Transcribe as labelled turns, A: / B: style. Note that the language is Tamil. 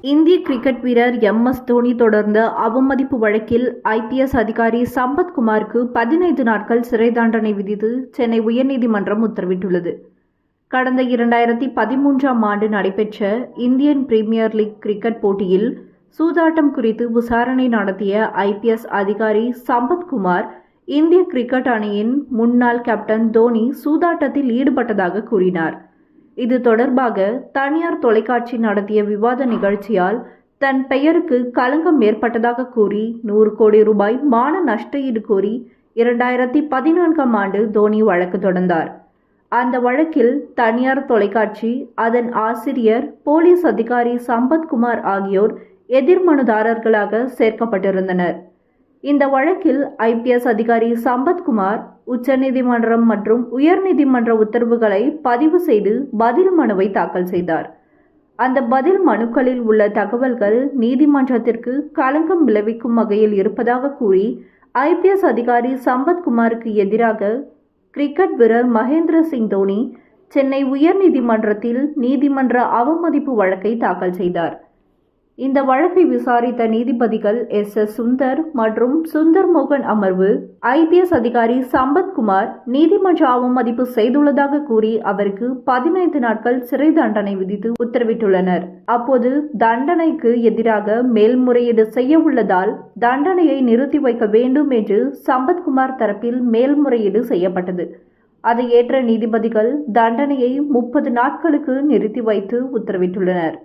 A: இந்திய கிரிக்கெட் வீரர் எம்.எஸ். தோனி தொடர்ந்த அவமதிப்பு வழக்கில் ஐபிஎஸ் அதிகாரி சம்பத்குமாருக்கு 15 நாட்கள் சிறை தண்டனை விதித்து சென்னை உயர்நீதிமன்றம் உத்தரவிட்டுள்ளது. கடந்த 2013ஆம் ஆண்டு நடைபெற்ற இந்தியன் பிரீமியர் லீக் கிரிக்கெட் போட்டியில் சூதாட்டம் குறித்து விசாரணை நடத்திய ஐபிஎஸ் அதிகாரி சம்பத்குமார், இந்திய கிரிக்கெட் அணியின் முன்னாள் கேப்டன் தோனி சூதாட்டத்தில் ஈடுபட்டதாக கூறினார். இது தொடர்பாக தனியார் தொலைக்காட்சி நடத்திய விவாத நிகழ்ச்சியால் தன் பெயருக்கு களங்கம் ஏற்பட்டதாக கூறி 100 கோடி ரூபாய் மான நஷ்டஈடு கோரி 2014ஆம் ஆண்டு தோனி வழக்கு தொடர்ந்தார். அந்த வழக்கில் தனியார் தொலைக்காட்சி, அதன் ஆசிரியர், போலீஸ் அதிகாரி சம்பத்குமார் ஆகியோர் எதிர்மனுதாரர்களாக சேர்க்கப்பட்டிருந்தனர். இந்த வழக்கில் ஐபிஎஸ் அதிகாரி சம்பத்குமார் உச்சநீதிமன்றம் மற்றும் உயர்நீதிமன்ற உத்தரவுகளை பதிவு செய்து பதில் மனுவை தாக்கல் செய்தார். அந்த பதில் மனுக்களில் உள்ள தகவல்கள் நீதிமன்றத்திற்கு களங்கம் விளைவிக்கும் வகையில் இருப்பதாக கூறி ஐபிஎஸ் அதிகாரி சம்பத்குமாருக்கு எதிராக கிரிக்கெட் வீரர் மகேந்திர சிங் தோனி சென்னை உயர்நீதிமன்றத்தில் நீதிமன்ற அவமதிப்பு வழக்கை தாக்கல் செய்தார். இந்த வழக்கை விசாரித்த நீதிபதிகள் எஸ். சுந்தர் மற்றும் சுந்தர் மோகன் அமர்வு ஐபிஎஸ் அதிகாரி சம்பத்குமார் நீதிமன்ற அவமதிப்பு செய்துள்ளதாக கூறி அவருக்கு 15 நாட்கள் சிறை தண்டனை விதித்து உத்தரவிட்டுள்ளனர். அப்போது தண்டனைக்கு எதிராக மேல்முறையீடு செய்ய உள்ளதால் தண்டனையை நிறுத்தி வைக்க வேண்டும் என்று சம்பத்குமார் தரப்பில் மேல்முறையீடு செய்யப்பட்டது. அதை ஏற்ற நீதிபதிகள் தண்டனையை 30 நாட்களுக்கு நிறுத்தி வைத்து உத்தரவிட்டுள்ளனர்.